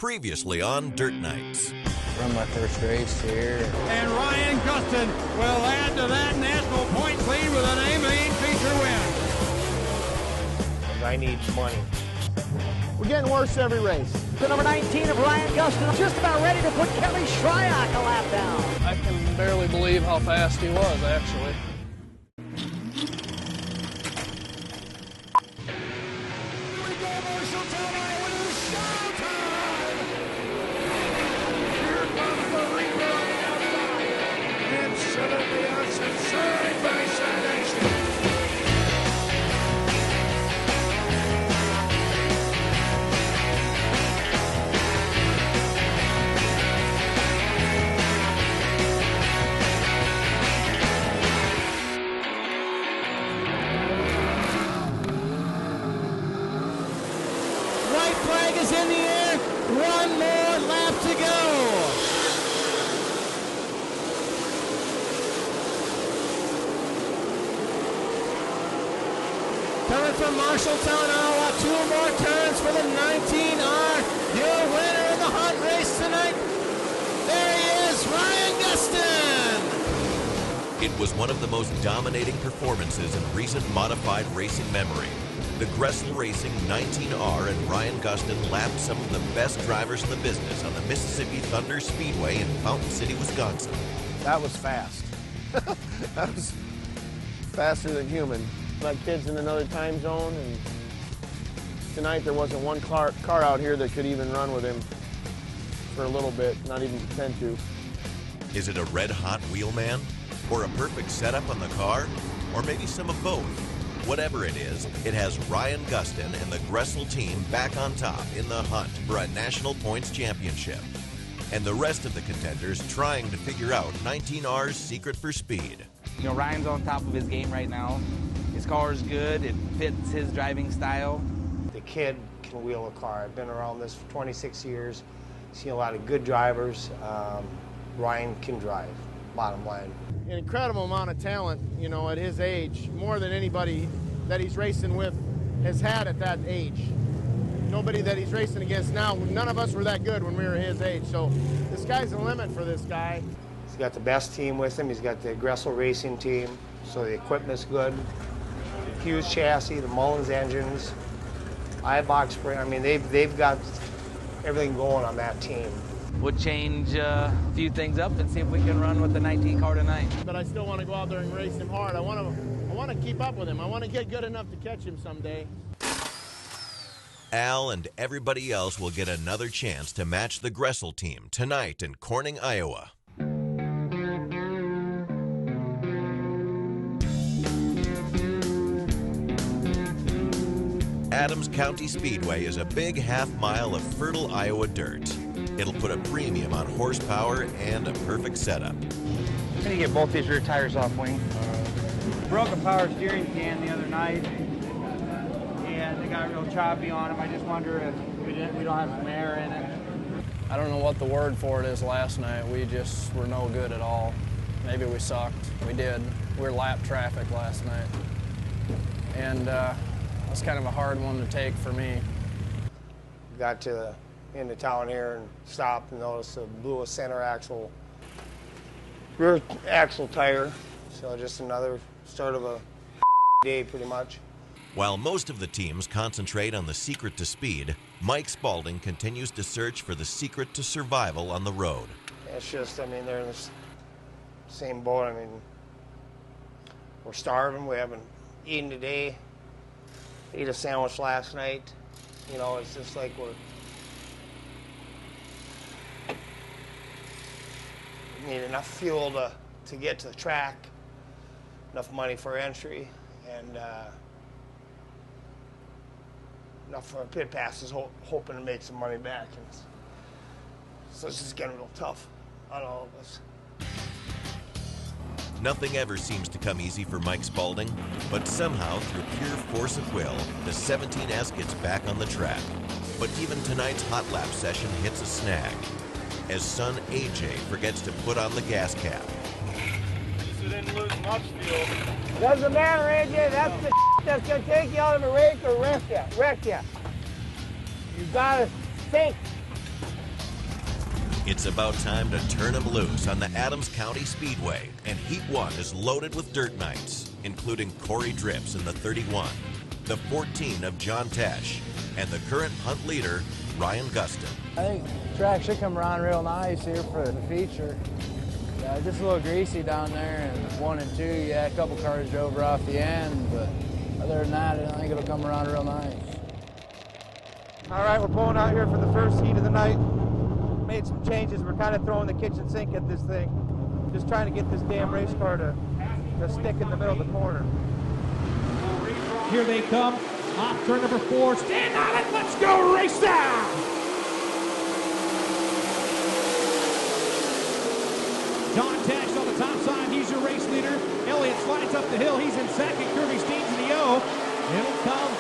Previously on Dirt Nights. Run my first race here. And Ryan Gustin will add to that national points lead with an A-main feature win. I need money. We're getting worse every race. The number 19 of Ryan Gustin just about ready to put Kelly Shryock a lap down. I can barely believe how fast he was, actually. Is in the air. One more lap to go. Coming from Marshalltown, Iowa, 2 more turns for the 19R. Your winner in the hunt race tonight. There he is, Ryan Gustin. It was one of the most dominating performances in recent modified racing memory. The Gressel Racing 19R and Ryan Gustin lapped some of the best drivers in the business on the Mississippi Thunder Speedway in Fountain City, Wisconsin. That was fast. That was faster than human. My kid's in another time zone, and tonight there wasn't one car out here that could even run with him for a little bit, not even pretend to. Is it a red-hot wheelman? Or a perfect setup on the car? Or maybe some of both? Whatever it is, it has Ryan Gustin and the Gressel team back on top in the hunt for a national points championship. And the rest of the contenders trying to figure out 19R's secret for speed. You know, Ryan's on top of his game right now. His car is good. It fits his driving style. The kid can wheel a car. I've been around this for 26 years. Seen a lot of good drivers. Ryan can drive, bottom line. An incredible amount of talent, you know, at his age, more than anybody that he's racing with has had at that age. Nobody that he's racing against now, none of us were that good when we were his age, so the sky's the limit for this guy. He's got the best team with him. He's got the Gressel Racing team, so the equipment's good. Huge chassis, the Mullins engines, Eibach spring. I mean, they've got everything going on that team. We'll change a few things up and see if we can run with the 19 car tonight. But I still want to go out there and race him hard. I want to keep up with him. I want to get good enough to catch him someday. Al and everybody else will get another chance to match the Gressel team tonight in Corning, Iowa. Adams County Speedway is a big half-mile of fertile Iowa dirt. It'll put a premium on horsepower and a perfect setup. I'm gonna get both these rear tires off, Wayne. Broke a power steering can the other night, and they got real choppy on them. I just wonder if we don't have some air in it. I don't know what the word for it is last night. We just were no good at all. Maybe we sucked. We did. We were lap traffic last night. And that's kind of a hard one to take for me. Got to the end of town here and stopped and noticed blew a center axle, rear axle tire. So just another start of a day pretty much. While most of the teams concentrate on the secret to speed, Mike Spalding continues to search for the secret to survival on the road. It's just, I mean, they're in the same boat. I mean, we're starving. We haven't eaten today. Ate a sandwich last night. You know, it's just like we need enough fuel to get to the track, enough money for entry, and enough for our pit passes, hoping to make some money back. And so it's just getting real tough on all of us. Nothing ever seems to come easy for Mike Spalding, but somehow, through pure force of will, the 17S gets back on the track. But even tonight's hot lap session hits a snag, as son AJ forgets to put on the gas cap. So didn't lose much fuel. Doesn't matter, AJ. That's the that's going to take you out of a race or wreck you. You got to think It's about time to turn them loose on the Adams County Speedway, and Heat 1 is loaded with dirt knights, including Corey Drips in the 31, the 14 of John Tesh, and the current hunt leader, Ryan Gustin. I think the track should come around real nice here for the feature. Just a little greasy down there, and 1 and 2, yeah, a couple cars drove her off the end, but other than that, I think it'll come around real nice. All right, we're pulling out here for the first heat of the night. Made some changes. We're kind of throwing the kitchen sink at this thing. Just trying to get this damn race car to stick in the middle of the corner. Here they come. Off turn number 4. Stand on it. Let's go race down. John Tesh on the top side. He's your race leader. Elliott slides up the hill. He's in second. Kirby Steens in the O. It'll come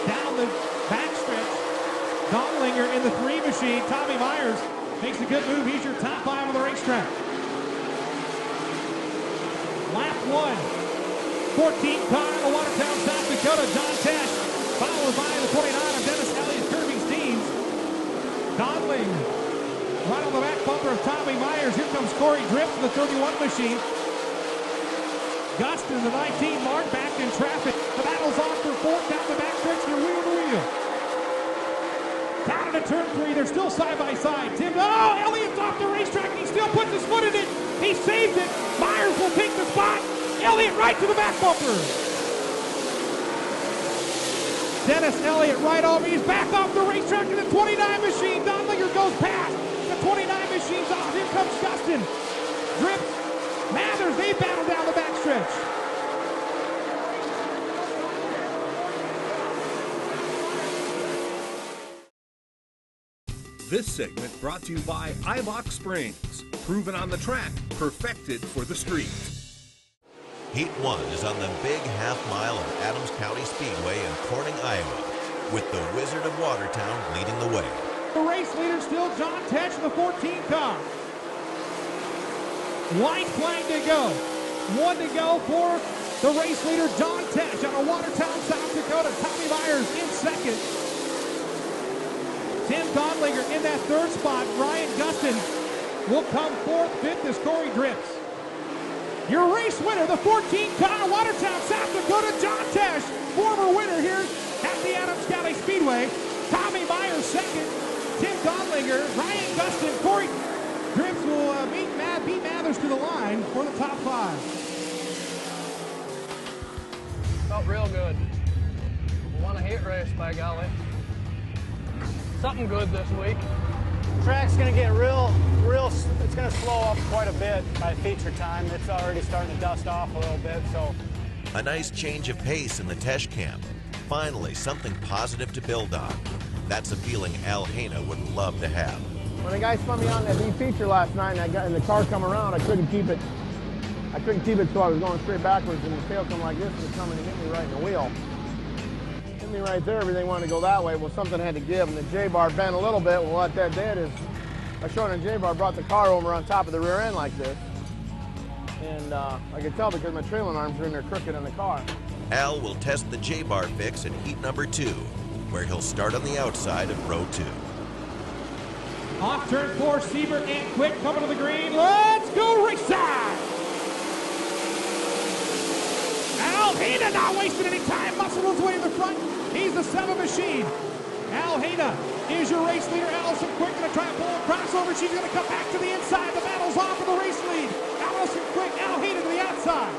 down the backstretch. Donlinger in the 3 machine. Tommy Myers makes a good move. He's your top 5 on the racetrack. Lap 1. 14 car in the Watertown, South Dakota. John Tesh followed by the 29 of Dennis Elliott, Kirby Steens. Donling right on the back bumper of Tommy Myers. Here comes Corey Drift in the 31 machine. Gustin, the 19, Mark back in traffic. The battle's off for 4th down the backstretch. They're wheel to wheel. Down into turn 3, they're still side by side. Elliott's off the racetrack and he still puts his foot in it. He saved it. Myers will take the spot. Elliott right to the back bumper. Dennis Elliott right over. He's back off the racetrack in the 29 machine. Donlinger goes past. The 29 machine's off. Here comes Gustin. Drip. Mathers, they battle down the backstretch. This segment brought to you by Eibach Springs. Proven on the track, perfected for the street. Heat 1 is on the big half mile of Adams County Speedway in Corning, Iowa, with the Wizard of Watertown leading the way. The race leader still John Tesh in the 14 car. White flag to go. 1 to go for the race leader John Tesh out of Watertown, South Dakota. Tommy Myers in second. Tim Donlinger in that 3rd spot. Ryan Gustin will come 4th. 5th is Corey Drips. Your race winner, the 14 car, Watertown, South Dakota, John Tesh, former winner here at the Adams County Speedway. Tommy Myers 2nd. Tim Donlinger, Ryan Gustin, Corey Drips will beat Mathers to the line for the top 5. Felt real good. Won a heat race, by golly. Something good this week. Track's going to get real, it's going to slow up quite a bit by feature time. It's already starting to dust off a little bit, so. A nice change of pace in the Tesh camp. Finally, something positive to build on. That's a feeling Al Haina would love to have. When the guy spun me on that feature last night and the car come around, I couldn't keep it so I was going straight backwards, and the tail come like this and it come and hit me right in the wheel. Hit me right there, everything wanted to go that way. Well, something had to give, and the J-bar bent a little bit. Well, what that did is I short on J-bar, brought the car over on top of the rear end like this. And I could tell because my trailing arms are in there crooked in the car. Al will test the J-bar fix at heat number 2, where he'll start on the outside of row 2. Off turn 4, Siebert and Quick coming to the green. Let's go race side! Al Haina not wasting any time, muscling his way in the front. He's the 7 machine. Al Haina is your race leader. Allison Quick going to try and pull a crossover. She's going to come back to the inside. The battle's on for the race lead. Allison Quick, Al Haina to the outside.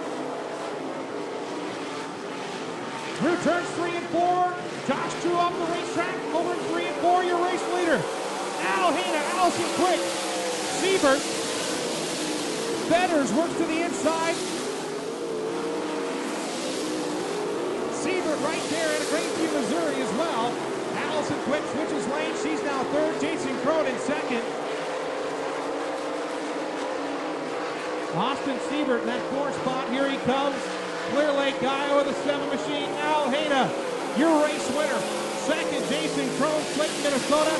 Through turns 3 and 4. Josh True off the racetrack. Over in 3 and 4, your race leader. Al Haina, Allison Quick, Siebert. Betters works to the inside. Siebert right there at Grandview, Missouri as well. Allison Quick switches lanes. She's now 3rd. Jason Cronin 2nd. Austin Siebert in that 4th spot. Here he comes. Clear Lake, Iowa, the 7 machine. Al Haina, your race winner. 2nd, Jason Cronin, Clinton, Minnesota.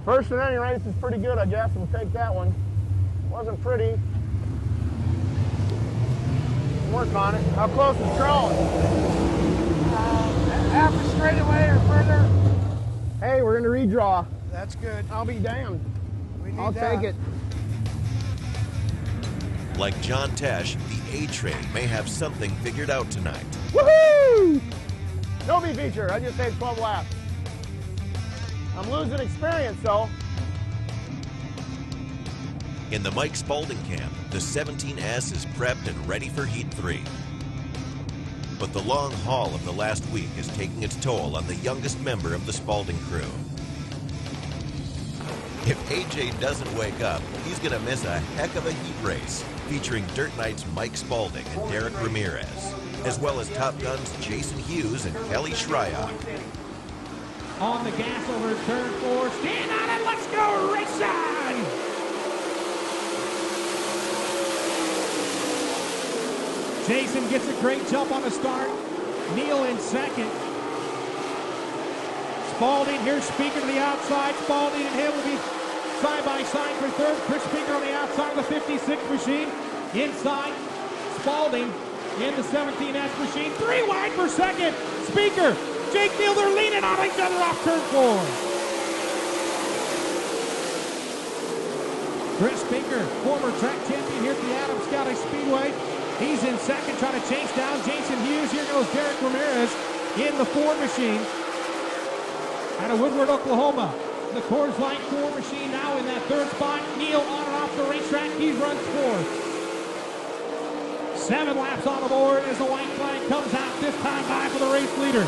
First in any race is pretty good, I guess. We'll take that one. Wasn't pretty. work on it. How close is Crone? Half a straightaway or further. Hey, we're gonna redraw. That's good. I'll be damned. We need I'll that. take it. Like John Tesh, the A-Train may have something figured out tonight. Woohoo! No B feature. I just saved 12 laps. I'm losing experience, though. In the Mike Spalding camp, the 17S is prepped and ready for Heat 3. But the long haul of the last week is taking its toll on the youngest member of the Spalding crew. If AJ doesn't wake up, he's gonna miss a heck of a heat race featuring Dirt Knights Mike Spalding and Derek Ramirez, as well as Top Guns Jason Hughes and Kelly Shryock. On the gas over turn 4. Stand on it. Let's go racing. Jason gets a great jump on the start. Neil in second. Spalding, here's Speaker to the outside. Spalding and him will be side by side for third. Chris Speaker on the outside of the 56 machine. Inside, Spalding in the 17S machine. 3 wide for second. Speaker, Jake Neal, they're leaning on each other off turn 4. Chris Speaker, former track champion here at the Adams County Speedway. He's in second, trying to chase down Jason Hughes. Here goes Derek Ramirez in the 4 machine out of Woodward, Oklahoma. The Coors Light 4 machine now in that third spot. Neil on and off the racetrack. He runs 4th. 7 laps on the board as the white flag comes out, this time by for the race leader.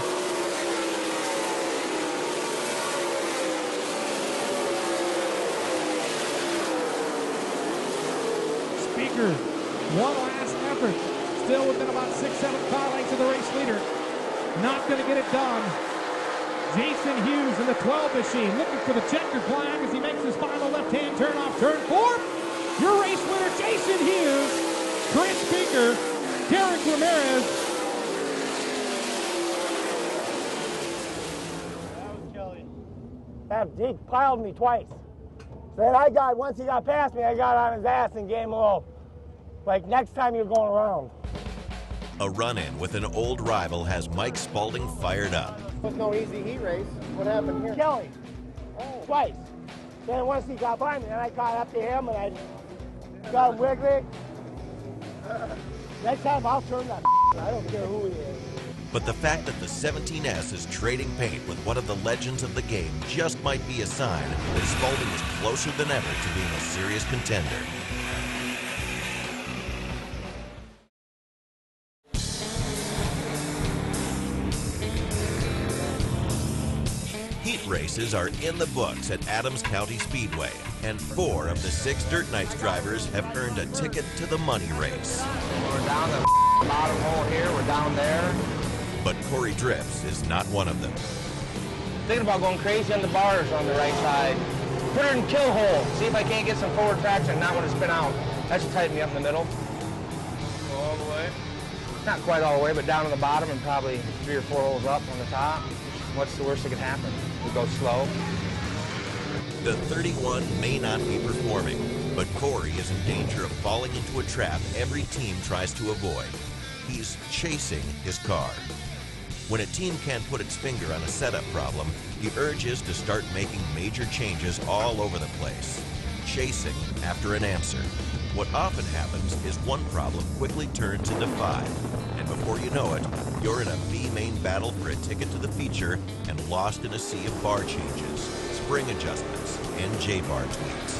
Speaker, one last effort. Still within about 6-7 car lengths of the race leader. Not going to get it done. Jason Hughes in the 12 machine looking for the checkered flag as he makes his final left-hand turn off turn 4. Your race winner, Jason Hughes. Chris Speaker, Derek Ramirez. That was Kelly. He piled me twice. Then once he got past me, I got on his ass and gave him a little, like, next time you're going around. A run-in with an old rival has Mike Spalding fired up. It was no easy heat race. What happened here? Kelly, twice. Then once he got by me, then I caught up to him and I got him wiggling. Next time I'll turn that. I don't care who he is. But the fact that the 17S is trading paint with one of the legends of the game just might be a sign that Spalding is closer than ever to being a serious contender. Heat races are in the books at Adams County Speedway, and 4 of the 6 Dirt Knights drivers have earned a ticket to the money race. We're down the bottom hole here, we're down there. But Corey Drifts is not one of them. Thinking about going crazy on the bars on the right side. Put her in kill hole, see if I can't get some forward traction, not want to spin out. That should tighten me up in the middle. Go all the way. Not quite all the way, but down on the bottom and probably 3 or 4 holes up on the top. What's the worst that could happen? We go slow. The 31 may not be performing, but Corey is in danger of falling into a trap every team tries to avoid. He's chasing his car. When a team can't put its finger on a setup problem, the urge is to start making major changes all over the place, chasing after an answer. What often happens is one problem quickly turns into 5, and before you know it, you're in a B-main battle for a ticket to the feature and lost in a sea of bar changes, spring adjustments, and J-bar tweaks.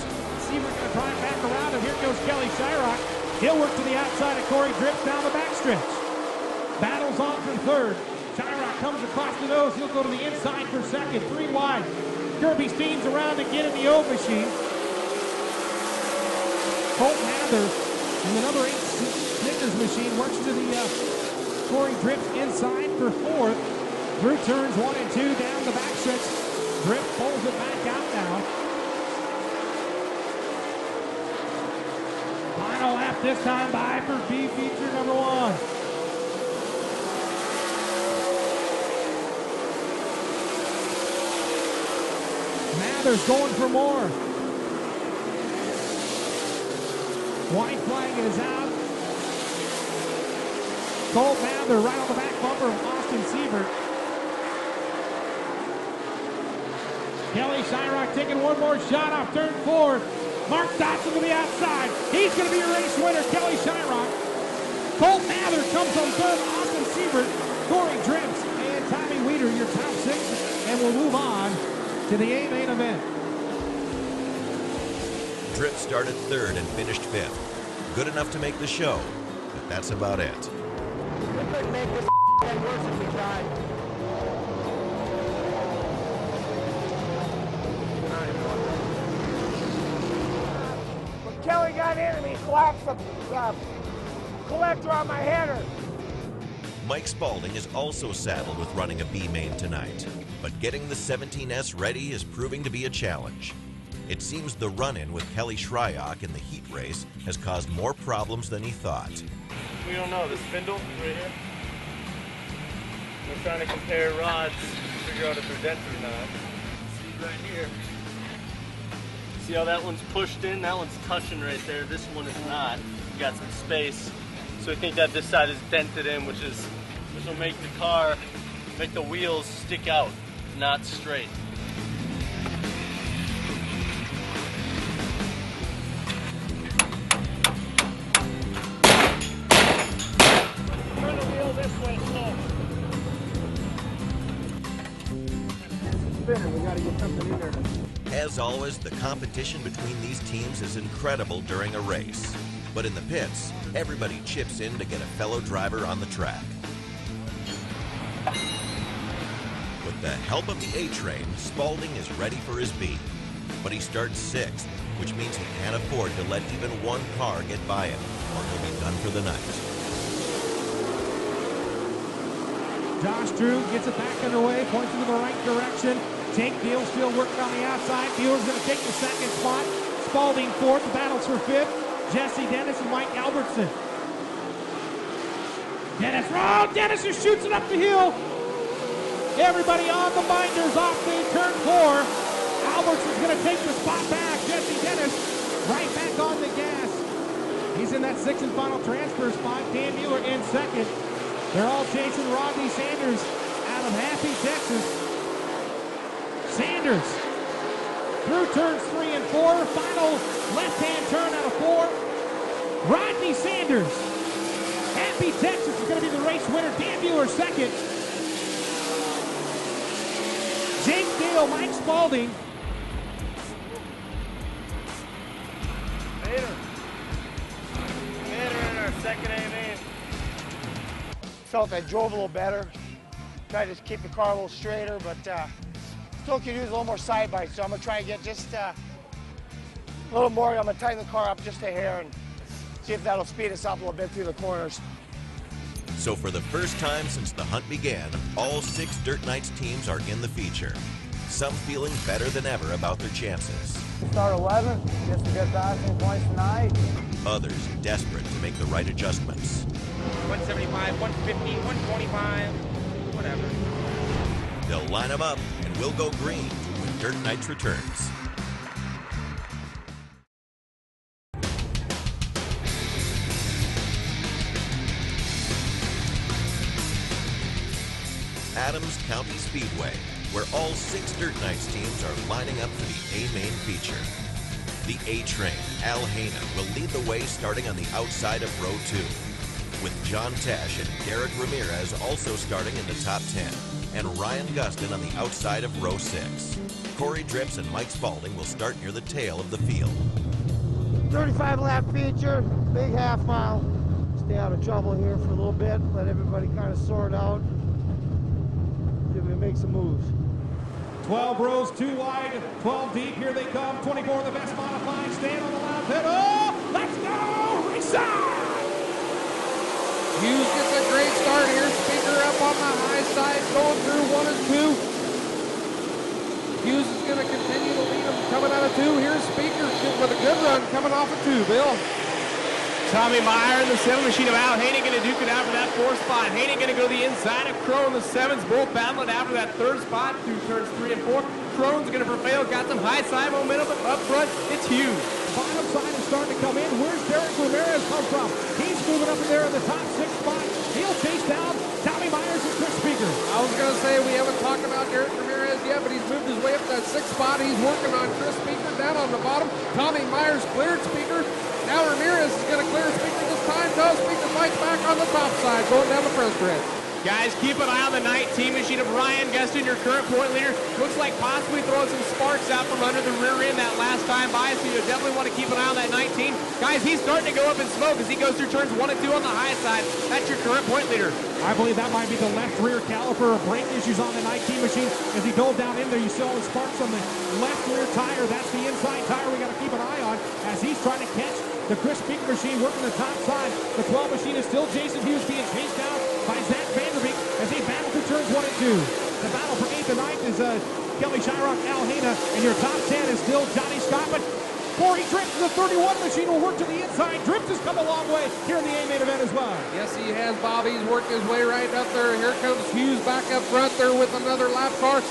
See, we're going to try and back around, and here goes Kelly Shyrock. He'll work to the outside of Corey Drifts down the backstretch. Battles on for third. Shyrock comes across the nose. He'll go to the inside for second. 3 wide. Kirby Steen's around to get in the O machine. Colt Mather in the number 8 Snickers machine works to the Corey Drifts inside for 4th. Through turns 1 and 2 down the backstretch. Drift pulls it back out now. Final lap this time by for B feature number 1. Mather's going for more. White flag is out. Cole Mather right on the back bumper of Austin Siebert. Kelly Shyrock taking one more shot off turn 4. Mark Dodson to the outside. He's going to be your race winner, Kelly Shyrock. Cole Mather comes on third, Austin Siebert, Corey Drips, and Tommy Weeder, your top 6. And we'll move on to the A main event. Drip started 3rd and finished 5th. Good enough to make the show, but that's about it. We couldn't make this get worse if we tried. When Kelly got into me, collapsed the collector on my header. Mike Spalding is also saddled with running a B main tonight, but getting the 17S ready is proving to be a challenge. It seems the run-in with Kelly Shyrock in the heat race has caused more problems than he thought. We don't know, the spindle right here. We're trying to compare rods to figure out if they're dented or not. See right here. See how that one's pushed in? That one's touching right there. This one is not. We got some space. So we think that this side is dented in, which will make the car, make the wheels stick out, not straight. Turn the wheel this way, slow. Spinner, we gotta get something in there. As always, the competition between these teams is incredible during a race. But in the pits, everybody chips in to get a fellow driver on the track. With the help of the A-Train, Spalding is ready for his B. But he starts 6th, which means he can't afford to let even one car get by him, or he'll be done for the night. Josh Drew gets it back underway, points into the right direction. Jake Deal still working on the outside. Dealer's going to take the 2nd spot. Spalding 4th, battles for 5th. Jesse Dennis and Mike Albertson. Dennis who shoots it up the hill. Everybody on the binders off the turn 4. Albertson's going to take the spot back. Jesse Dennis right back on the gas. He's in that 6th and final transfer spot. Dan Mueller in 2nd. They're all chasing Rodney Sanders out of Happy, Texas. Sanders through turns 3 and 4. Final left-hand turn out of 4. Rodney Sanders. Happy, Texas is going to be the race winner. Dan Mueller 2nd. Jake Dale, Mike Spalding. Vader in our 2nd A main. Felt I drove a little better. Tried to keep the car a little straighter, but still could use a little more side bites. So I'm going to try and get just a little more. I'm going to tighten the car up just a hair and see if that'll speed us up a little bit through the corners. So for the first time since the hunt began, all 6 Dirt Knights teams are in the feature. Some feeling better than ever about their chances. Start 11th, get some good passing points tonight. Others desperate to make the right adjustments. 175, 150, 125, whatever. They'll line them up and we'll go green when Dirt Knights returns. Adams County Speedway, where all 6 Dirt Knights teams are lining up for the A-Main feature. The A-Train, Al Hayna, will lead the way starting on the outside of row 2, with John Tesh and Derek Ramirez also starting in the top 10, and Ryan Gustin on the outside of row 6. Corey Drips and Mike Spalding will start near the tail of the field. 35 lap feature, big half mile. Stay out of trouble here for a little bit, let everybody kind of sort out. See if we make some moves. 12 rows, 2 wide, 12 deep. Here they come. 24 the best modified. Stand on the lap pit. Oh, let's go! Race on! Hughes gets a great start here. Speaker up on the high side, going through 1 and 2. Hughes is going to continue to lead him coming out of 2. Here's Speaker with a good run coming off of 2. Bill. Tommy Meyer in the 7 machine of Al Hayna going to duke it out for that 4th spot. Hayna going to go the inside of Crow in the 7s. Both battling after that 3rd spot through turns 3 and 4. Crone's going to prevail. Got some high side momentum, but up front, it's Hughes. bottom side is starting to come in. Where's Derek Ramirez come from? He's moving up in there in the top 6 spot. He'll chase down Tommy Myers and Chris Speaker. I was going to say we haven't talked about Derek Ramirez yet, but he's moved his way up to that 6th spot. He's working on Chris Speaker down on the bottom. Tommy Myers cleared Speaker. Now Ramirez is going to clear Speaker this time. No, Speaker fights back on the top side, going down the press stretch. Guys, keep an eye on the 19 machine of Ryan Gustin, your current point leader. Looks like possibly throwing some sparks out from under the rear end that last time by, so you definitely want to keep an eye on that 19. Guys, he's starting to go up in smoke as he goes through turns 1 and 2 on the high side. That's your current point leader. I believe that might be the left rear caliper or brake issues on the 19 machine. As he dove down in there, you saw the sparks on the left rear tire. That's the inside tire we got to keep an eye on as he's trying to catch the Chris Speaker machine working the top side. The 12 machine is still Jason Hughes being chased down by Zach Vanderbeek as they battle through turns 1 and 2. The battle for 8th and 9th is Kelly Shyrock, Al Hana, and your top 10 is still Johnny Scott. But Corey Drift, the 31 machine, will work to the inside. Drift has come a long way here in the A-main event as well. Yes, he has, Bob. He's worked his way right up there. Here comes Hughes back up front there with another lap car.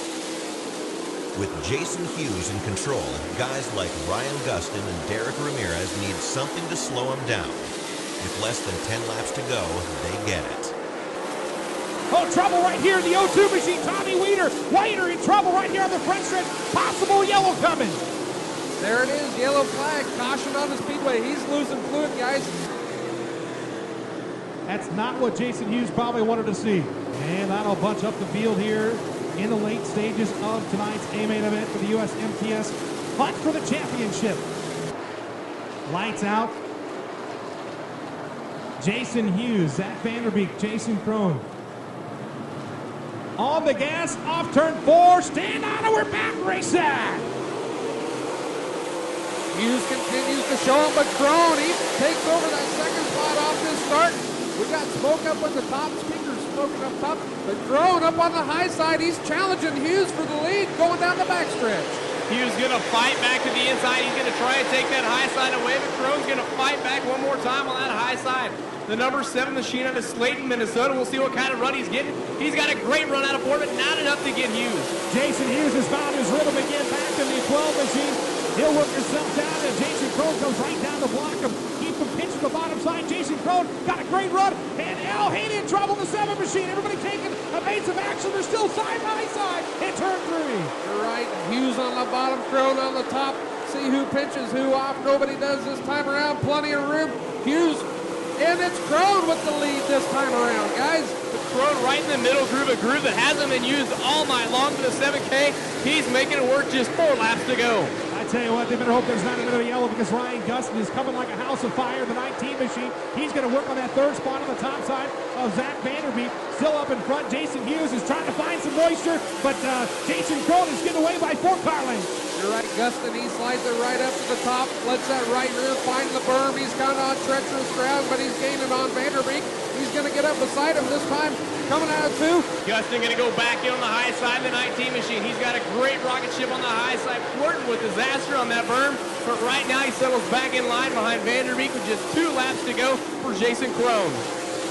With Jason Hughes in control, guys like Ryan Gustin and Derek Ramirez need something to slow him down. With less than 10 laps to go, they get it. Oh, trouble right here in the O2 machine. Tommy Whiter in trouble right here on the front stretch. Possible yellow coming. There it is, yellow flag. Caution on the speedway. He's losing fluid, guys. That's not what Jason Hughes probably wanted to see. And that'll bunch up the field here in the late stages of tonight's A-main event for the USMTS hunt for the championship. Lights out. Jason Hughes, Zach Vanderbeek, Jason Crone. On the gas, off turn 4, stand on it, we're back racing. Hughes continues to show him, but Crone, he takes over that second spot off his start. We got smoke up at the top, speakers smoking up top, but Crone up on the high side, he's challenging Hughes for the lead going down the backstretch. Hughes going to fight back to the inside. He's going to try and take that high side away, but Crone's going to fight back one more time on that high side. The number 7 machine out of Slayton, Minnesota. We'll see what kind of run he's getting. He's got a great run out of board, but not enough to get Hughes. Jason Hughes has found his rhythm again back in the 12 machine. He'll work himself down, and Jason Crone comes right down to block him. Keep him pitching the bottom side. Jason Crone got a great run, and Al Haney in trouble in the 7 machine. Everybody taking evasive action. They're still side by side in turn 3. You're right. Hughes on the bottom, Crone on the top. See who pinches who off. Nobody does this time around. Plenty of room. Hughes, and it's Crone with the lead this time around, guys. Crone right in the middle groove, a groove that hasn't been used all night long for the 7K. He's making it work, just 4 laps to go. I tell you what, they better hope there's not another yellow because Ryan Gustin is coming like a house of fire. The 19 machine, he's going to work on that 3rd spot on the top side of Zach Vanderbeek. Still up in front, Jason Hughes is trying to find some moisture, but Jason Crone is getting away by 4 car lengths. You're right, Gustin, he slides it right up to the top, lets that right rear find the berm. He's kind of on treacherous ground, but he's gaining on Vanderbeek. He's going to get up beside him this time, coming out of 2. Gustin going to go back in on the high side of the 19 machine. He's got a great rocket ship on the high side, flirting with disaster on that berm, but right now he settles back in line behind Vanderbeek with just 2 laps to go for Jason Crone.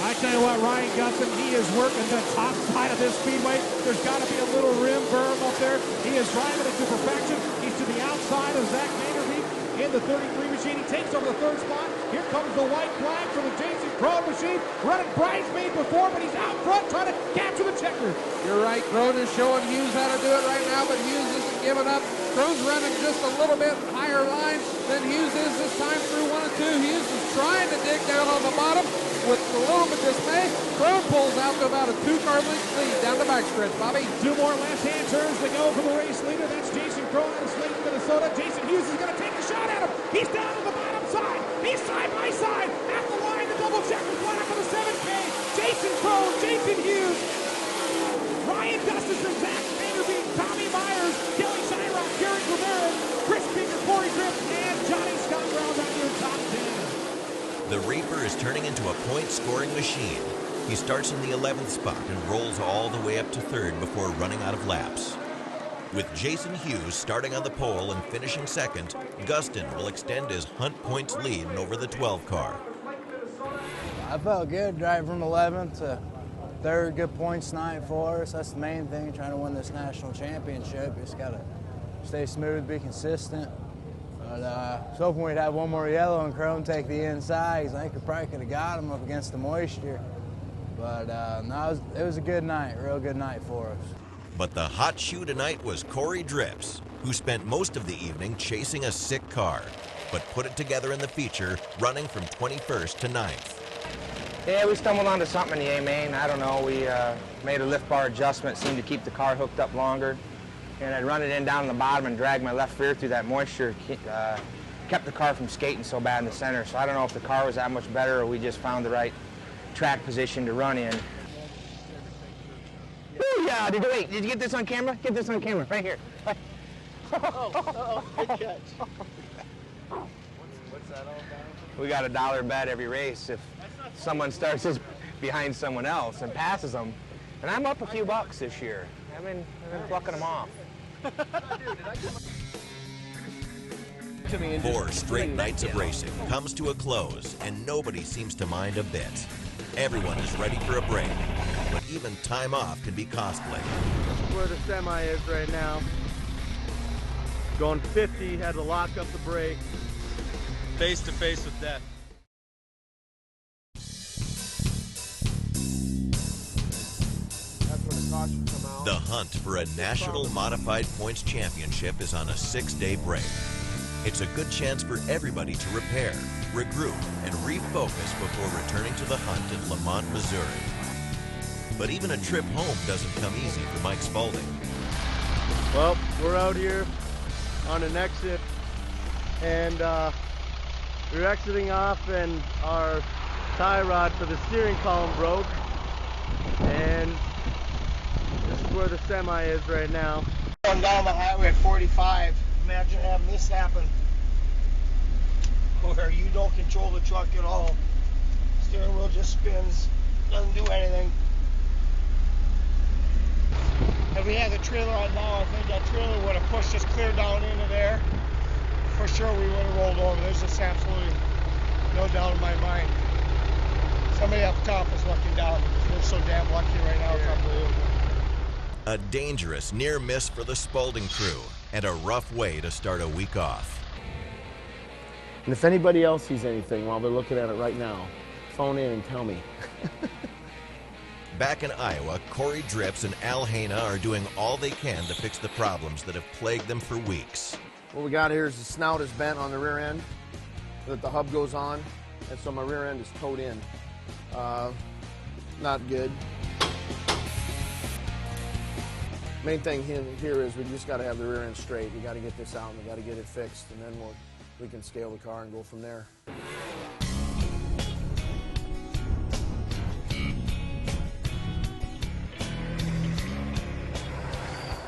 I tell you what, Ryan Gustin, he is working the top side of this speedway. There's got to be a little rim berm up there. He is driving it to perfection. He's to the outside of Zach Vanderbeek in the 33 machine. He takes over the 3rd spot. Here comes the white flag for the Jason Crone machine. Running bridesmaid before, but he's out front trying to capture the checker. You're right, Crone is showing Hughes how to do it right now, but Hughes isn't giving up. Crone's running just a little bit higher line than Hughes is this time through 1 and 2. Hughes is trying to dig down on the bottom. With a little bit dismay, Crone pulls out to about a 2-car length lead down the backstretch, Bobby. 2 more left-hand turns to go for the race leader. That's Jason Crone out of Slayton, Minnesota. Jason Hughes is going to take a shot at him. He's down to the bottom side. He's side by side at the line. The double checker flag for the 7K. Jason Crone, Jason Hughes, Ryan Gustafson, Zach Vanderbeek, Tommy Myers, Kelly Shyrock, Derek Ramirez, Chris Speaker, Corey Drift, and Johnny Scott round out your top 10. The Reaper is turning into a point-scoring machine. He starts in the 11th spot and rolls all the way up to 3rd before running out of laps. With Jason Hughes starting on the pole and finishing 2nd, Gustin will extend his Hunt points lead over the 12 car. I felt good driving from 11th to 3rd. Good points tonight for us. That's the main thing, trying to win this national championship. You just got to stay smooth, be consistent. But I was hoping we'd have one more yellow and Chrome take the insides. I think we probably could have got him up against the moisture. But no, it was a good night, real good night for us. But the hot shoe tonight was Corey Drips, who spent most of the evening chasing a sick car, but put it together in the feature, running from 21st to 9th. Yeah, we stumbled onto something in the A-main. I don't know. We made a lift bar adjustment, seemed to keep the car hooked up longer. And I'd run it in down the bottom and drag my left rear through that moisture. Kept the car from skating so bad in the center. So I don't know if the car was that much better or we just found the right track position to run in. Yeah, did you get this on camera? Get this on camera, right here. Good catch. What's that all about? We got $1 bet every race if someone starts behind someone else and passes them. And I'm up a few bucks this year. I've been plucking them off. 4 straight nights of racing comes to a close, and nobody seems to mind a bit. Everyone is ready for a break, but even time off can be costly. That's where the semi is right now. Going 50, had to lock up the brake. Face to face with death. That's when the cautions come out. The hunt for a national modified points championship is on a 6-day break. It's a good chance for everybody to repair, regroup, and refocus before returning to the hunt in Lamont, Missouri. But even a trip home doesn't come easy for Mike Spalding. Well, we're out here on an exit, and we're exiting off, and our tie rod for the steering column broke, and this is where the semi is right now. Going down the highway at 45, imagine having this happen where you don't control the truck at all. Steering wheel just spins, doesn't do anything. If we had the trailer on now, I think that trailer would have pushed us clear down into there. For sure we would have rolled over. There's just absolutely no doubt in my mind. Somebody up top is looking down. We're so damn lucky right now, it's unbelievable. A dangerous near miss for the Spalding crew, and a rough way to start a week off. And if anybody else sees anything while they're looking at it right now, phone in and tell me. Back in Iowa, Corey Drips and Al Haina are doing all they can to fix the problems that have plagued them for weeks. What we got here is the snout is bent on the rear end so that the hub goes on, and so my rear end is towed in. Not good. Main thing here is we just got to have the rear end straight. We got to get this out and we got to get it fixed, and then we can scale the car and go from there.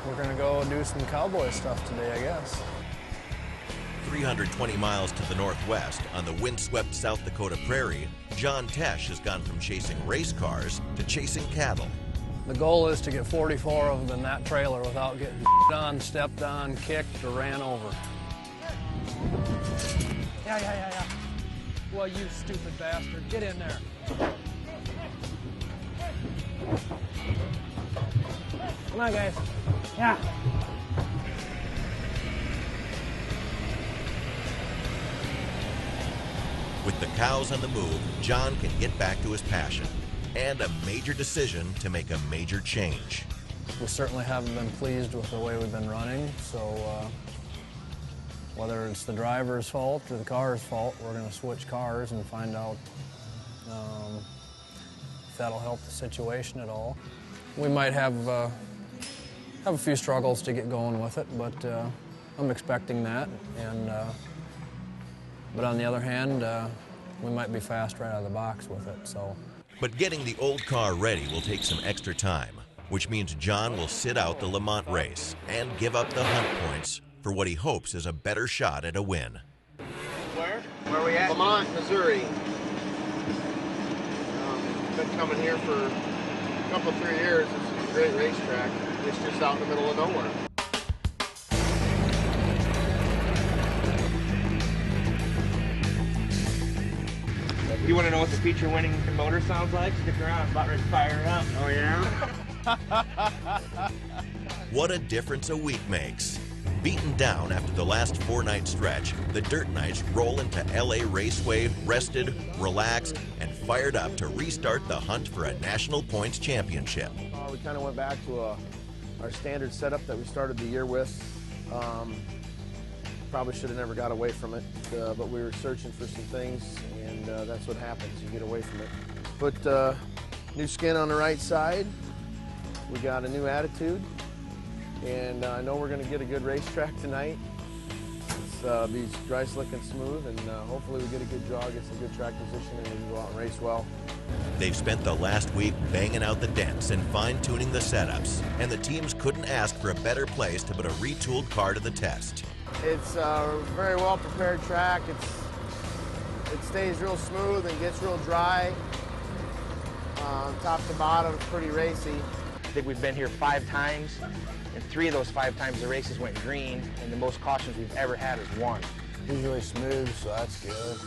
We're gonna go do some cowboy stuff today, I guess. 320 miles to the northwest, on the windswept South Dakota prairie, John Tesh has gone from chasing race cars to chasing cattle. The goal is to get 44 of them in that trailer without getting on, stepped on, kicked, or ran over. Yeah. Well, you stupid bastard, get in there. Come on, guys. Yeah. With the cows on the move, John can get back to his passion and a major decision to make a major change. We certainly haven't been pleased with the way we've been running, so whether it's the driver's fault or the car's fault, we're going to switch cars and find out if that'll help the situation at all. We might have a few struggles to get going with it, but I'm expecting that. And but on the other hand, we might be fast right out of the box with it. So. But getting the old car ready will take some extra time, which means John will sit out the Lamont race and give up the hunt points for what he hopes is a better shot at a win. Where are we at? Lamont, Missouri. Been coming here for a couple, 3 years. It's a great racetrack. It's just out in the middle of nowhere. You want to know what the feature winning motor sounds like? Stick around, I'm about ready to fire it up. Oh yeah? What a difference a week makes. Beaten down after the last 4-night stretch, the Dirt Knights roll into LA Raceway rested, relaxed, and fired up to restart the hunt for a national points championship. We kind of went back to our standard setup that we started the year with. Probably should have never got away from it, but we were searching for some things, and that's what happens. You get away from it. Put new skin on the right side. We got a new attitude, and I know we're going to get a good racetrack tonight. It's be dry, slick, and smooth, and hopefully we get a good draw, get some good track position, and we can go out and race well. They've spent the last week banging out the dents and fine-tuning the setups, and the teams couldn't ask for a better place to put a retooled car to the test. It's a very well-prepared track. It stays real smooth and gets real dry. Top to bottom, it's pretty racy. I think we've been here 5 times, and 3 of those 5 times the races went green, and the most cautions we've ever had is 1. Usually smooth, so that's good.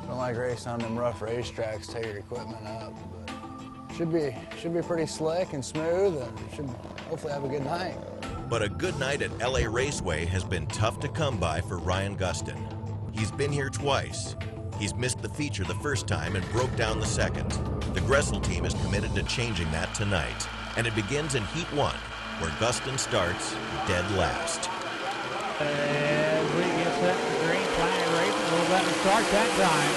Don't like racing on them rough racetracks, tear your equipment up, but should be pretty slick and smooth, and should hopefully have a good night. But a good night at LA Raceway has been tough to come by for Ryan Gustin. He's been here twice. He's missed the feature the first time and broke down the second. The Gressel team is committed to changing that tonight, and it begins in Heat 1, where Gustin starts dead last. As we get set for the green flag race, we'll let him start that time.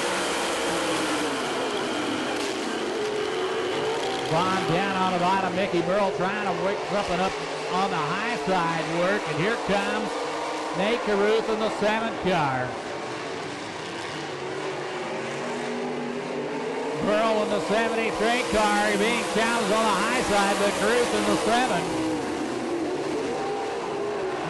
Bond down on the bottom. Mickey Burrell trying to wake something up on the high side work, and here comes Nate Carruth in the 7th car. Burrell in the 73 car being challenged on the high side, but Carruth in the 7.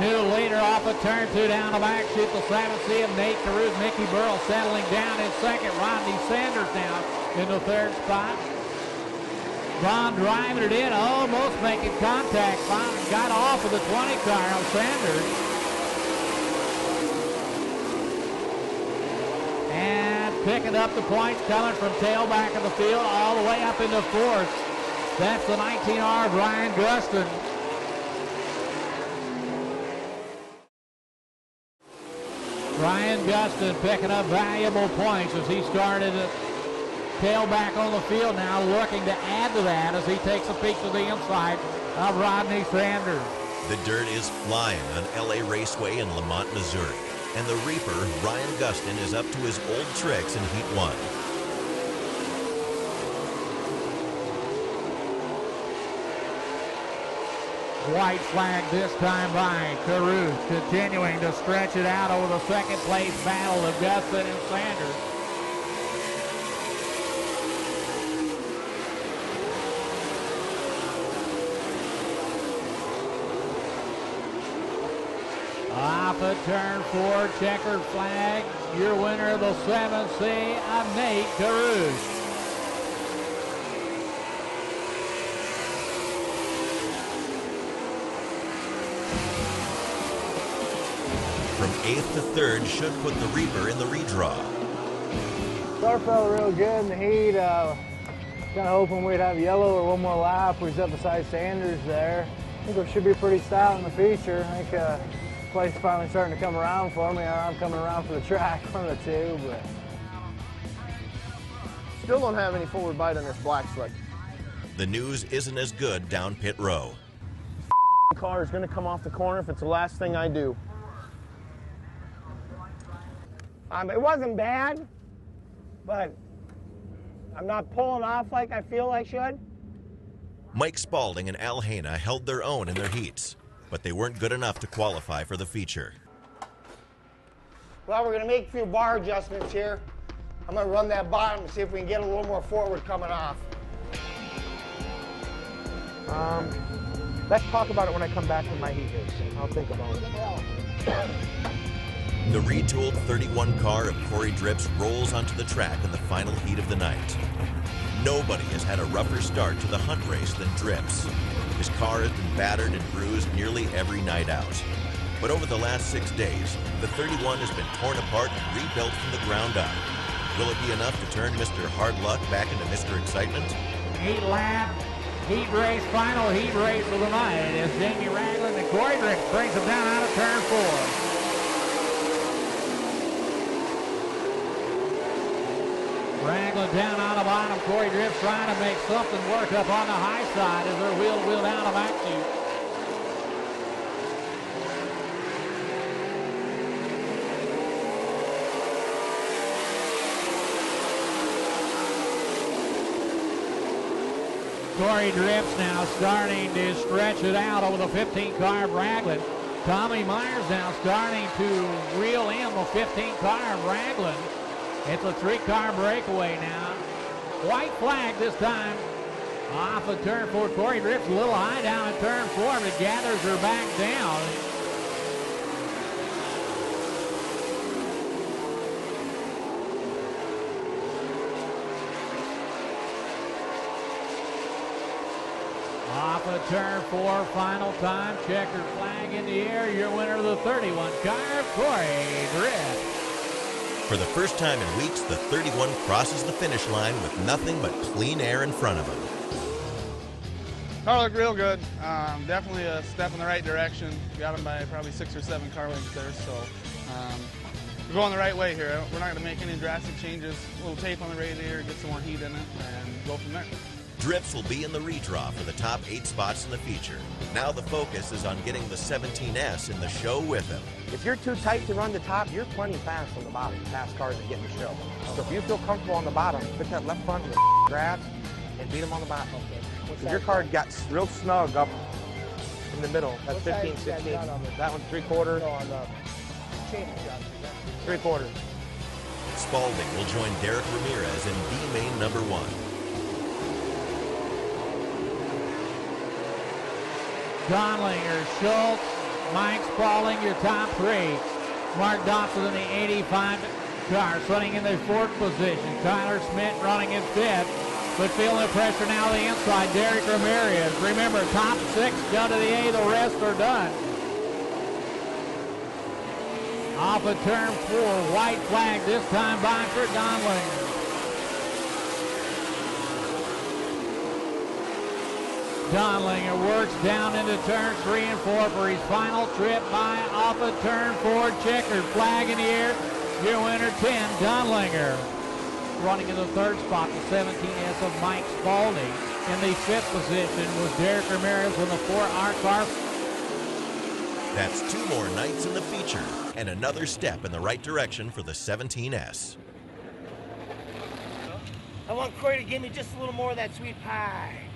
New leader off of turn 2 down the back chute, the 7th see him, Nate Carruth, Mickey Burrell settling down in 2nd, Rodney Sanders down in the 3rd spot. Bond driving it in, almost making contact. Bond got off of the 20 car on Sanders. And picking up the points coming from tailback of the field all the way up into 4th. That's the 19R of Ryan Gustin. Ryan Gustin picking up valuable points as he started at tailback on the field now, looking to add to that as he takes a peek to the inside of Rodney Sanders. The dirt is flying on LA Raceway in Lamont, Missouri, and the Reaper, Ryan Gustin, is up to his old tricks in Heat 1. White flag this time by Carruth, continuing to stretch it out over the 2nd place battle of Gustin and Sanders. Off of turn 4, checkered flag. Your winner of the 7C of Nate Carruth. From 8th to 3rd should put the Reaper in the redraw. Start felt real good in the heat. Kind of hoping we'd have yellow or one more lap. We was up beside Sanders there. I think we should be pretty stout in the feature. I think the place is finally starting to come around for me. I'm coming around for the track, one of the two, but still don't have any forward bite on this black sled. The news isn't as good down pit row. The car is going to come off the corner if it's the last thing I do. It wasn't bad, but I'm not pulling off like I feel I should. Mike Spalding and Al Haina held their own in their heats, but they weren't good enough to qualify for the feature. Well, we're going to make a few bar adjustments here. I'm going to run that bottom and see if we can get a little more forward coming off. Let's talk about it when I come back from my heat race. I'll think about it. The retooled 31 car of Corey Drips rolls onto the track in the final heat of the night. Nobody has had a rougher start to the hunt race than Drips. His car has been battered and bruised nearly every night out. But over the last 6 days, the 31 has been torn apart and rebuilt from the ground up. Will it be enough to turn Mr. Hard Luck back into Mr. Excitement? 8 lap, heat race, final heat race of the night as Jamie Ragland, the Corey Drix brings him down out of turn 4. Ragland down on the bottom. Corey Drix trying to make something work up on the high side as they're wheel down to back chute. Corey Drix now starting to stretch it out over the 15 car of Ragland. Tommy Myers now starting to reel in the 15 car of Ragland. It's a 3-car breakaway now. White flag this time off of turn 4. Corey Drix a little high down at turn 4, but gathers her back down. Off of turn 4, final time, checkered flag in the air. Your winner of the 31 car, Corey Drix. For the first time in weeks, the 31 crosses the finish line with nothing but clean air in front of him. Car looked real good. Definitely a step in the right direction. Got him by probably 6 or 7 car lengths there, so we're going the right way here. We're not going to make any drastic changes. A little tape on the radiator, get some more heat in it, and go from there. Drix will be in the redraw for the top 8 spots in the feature. Now the focus is on getting the 17S in the show with him. If you're too tight to run the top, you're plenty fast on the bottom, fast cars that get in the show. So if you feel comfortable on the bottom, put that left front in the grabs and beat them on the bottom. Okay. Your car got real snug up in the middle. That's 15, 16. That one's 3/4. No, on the chain. 3/4. Spalding will join Derek Ramirez in B main number 1. Donlinger, Schultz, Mike Spalding, your top 3. Mark Dawson in the 85 car, running in the 4th position. Tyler Smith running in 5th, but feeling the pressure now on the inside. Derek Ramirez. Remember, top 6 go to the A, the rest are done. Off of turn 4, white flag this time by for Donlinger. Donlinger works down into turn 3 and 4 for his final trip by off of turn 4. Checkered flag in the air. Your winner 10, Donlinger. Running in the 3rd spot, the 17S of Mike Spalding. In the 5th position was Derek Ramirez in the 4R car. That's 2 more nights in the feature and another step in the right direction for the 17S. I want Corey to give me just a little more of that sweet pie.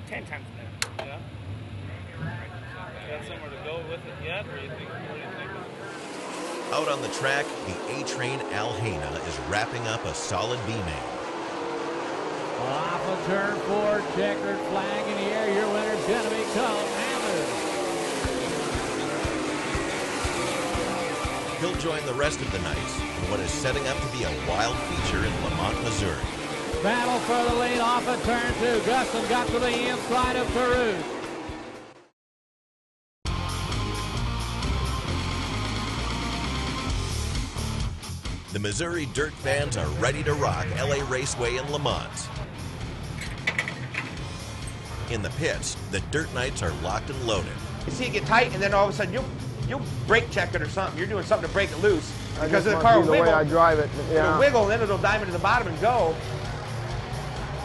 10 times better. Yeah? Got somewhere to go with it yet, or what do you think? Out on the track, the A-Train Al Haina is wrapping up a solid B main. Off of turn 4, checkered flag in the air. Your winner's going to be Colin Mathers. He'll join the rest of the nights in what is setting up to be a wild feature in Lamont, Missouri. Battle for the lead off of turn 2. Gustin got to the inside of Tarut. The Missouri dirt fans are ready to rock LA Raceway in Lamont. In the pits, the Dirt Knights are locked and loaded. You see it get tight, and then all of a sudden you'll brake check it or something. You're doing something to break it loose because the car will wiggle. The way I drive it, yeah. It'll wiggle, and then it'll dive into the bottom and go.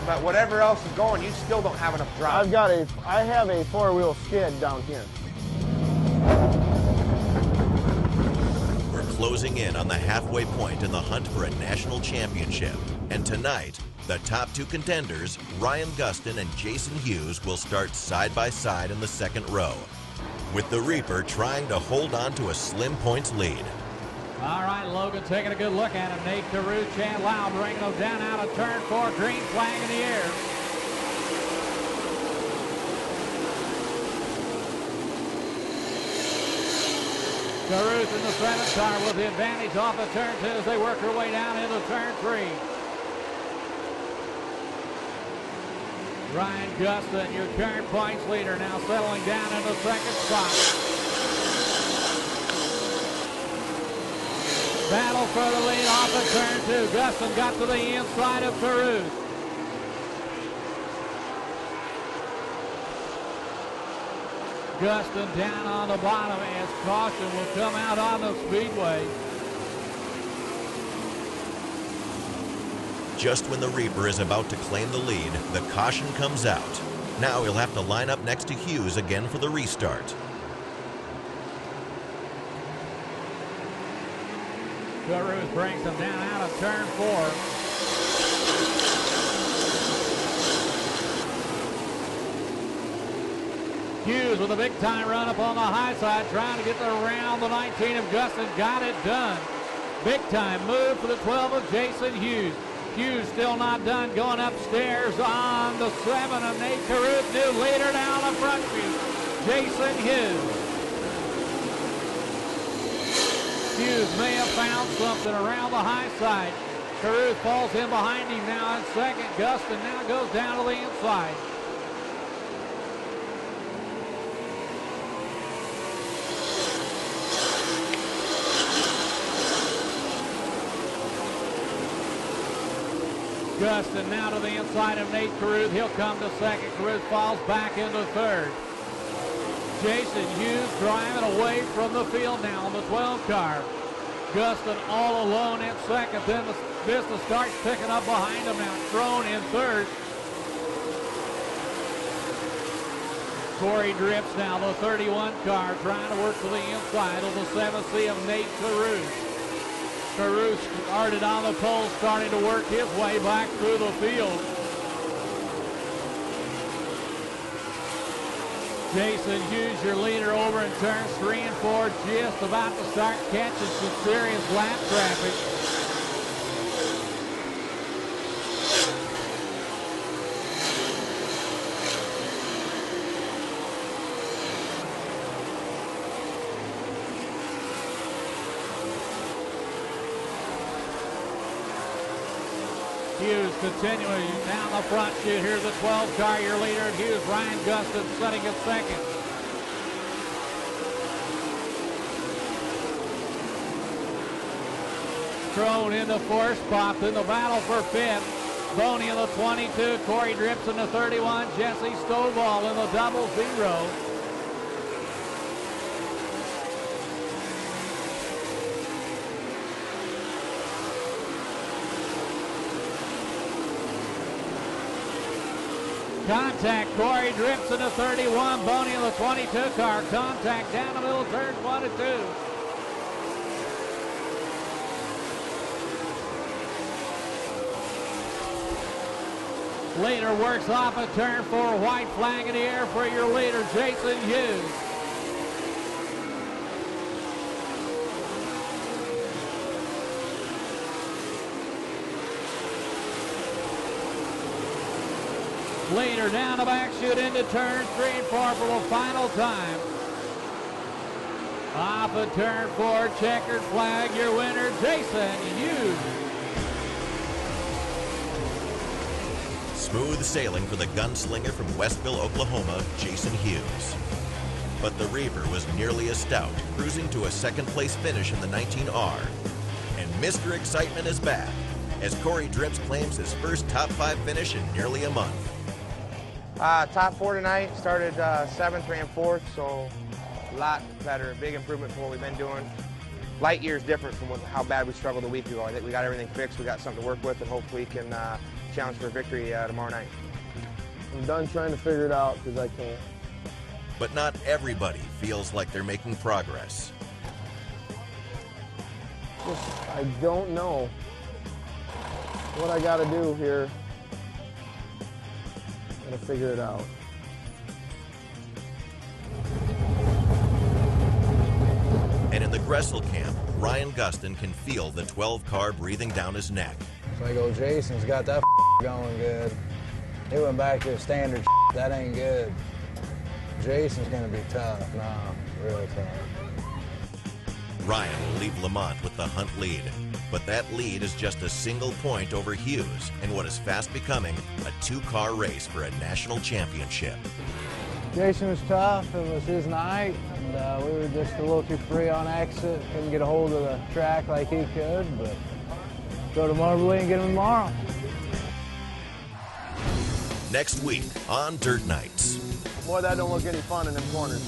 But whatever else is going, you still don't have enough drive. I have a 4-wheel skid down here. We're closing in on the halfway point in the hunt for a national championship. And tonight, the top 2 contenders, Ryan Gustin and Jason Hughes, will start side by side in the 2nd row, with the Reaper trying to hold on to a slim points lead. All right, Logan taking a good look at him. Nate Carew, Chad Lau bringing them down out of turn 4. Green flag in the air. Caruth in the 7th car with the advantage off of turn 2 as they work their way down into turn 3. Ryan Gustin, your current points leader, now settling down in the 2nd spot. Battle for the lead off of turn 2. Gustin got to the inside of Caruth. Gustin down on the bottom as caution will come out on the speedway. Just when the Reaper is about to claim the lead, the caution comes out. Now he'll have to line up next to Hughes again for the restart. Caruth brings him down out of turn 4. Hughes with a big time run up on the high side, trying to get around the 19 of Gustin. Got it done. Big time move for the 12 of Jason Hughes. Hughes still not done, going upstairs on the 7 of Nate Caruth. New leader down the front view, Jason Hughes. Hughes may have found something around the high side. Caruth falls in behind him now in second. Gustin now goes down to the inside. Gustin now to the inside of Nate Caruth. He'll come to second. Caruth falls back into third. Jason Hughes driving away from the field now on the 12 car. Gustin all alone in second. Then the business starts picking up behind him now. Thrown in third. Corey Drips now, the 31 car, trying to work to the inside of the 7C of Nate Caruth. Caruth started on the pole, starting to work his way back through the field. Jason Hughes, your leader over in turns 3 and 4, just about to start catching some serious lap traffic. Hughes continuing down the front chute. Here's the 12 car, your leader. Hughes, Ryan Gustin setting at second. Thrown in the 4th spot in the battle for 5th. Boney in the 22, Corey Drips in the 31, Jesse Stovall in the 00. Contact, Corey Drips in the 31, Boney in the 22 car. Contact down the middle, turns 1 and 2. Leader works off a turn 4, white flag in the air for your leader, Jason Hughes. Leader down the back chute into turn 3 and 4 for the final time. Off of turn 4, checkered flag, your winner, Jason Hughes. Smooth sailing for the gunslinger from Westville, Oklahoma, Jason Hughes. But the Reaver was nearly as stout, cruising to a second-place finish in the 19R. And Mr. Excitement is back, as Corey Drips claims his first top 5 finish in nearly a month. Top 4 tonight, started 7th, ran 4th, so a lot better, big improvement from what we've been doing. Light years different from how bad we struggled a week ago. I think we got everything fixed, we got something to work with, and hopefully we can challenge for victory tomorrow night. I'm done trying to figure it out because I can't. But not everybody feels like they're making progress. I don't know what I got to do here. Got to figure it out. And in the Gressel camp, Ryan Gustin can feel the 12 car breathing down his neck. It's like, oh, Jason's got that going good. He went back to his standard. That ain't good. Jason's going to be tough. No, real tough. Ryan will leave Lamont with the Hunt lead, but that lead is just a single point over Hughes in what is fast becoming a 2-car race for a national championship. Jason was tough. It was his night, and we were just a little too free on exit. Couldn't get a hold of the track like he could, but go to Moberly and get him tomorrow. next week on Dirt Nights. Boy, that don't look any fun in them corners.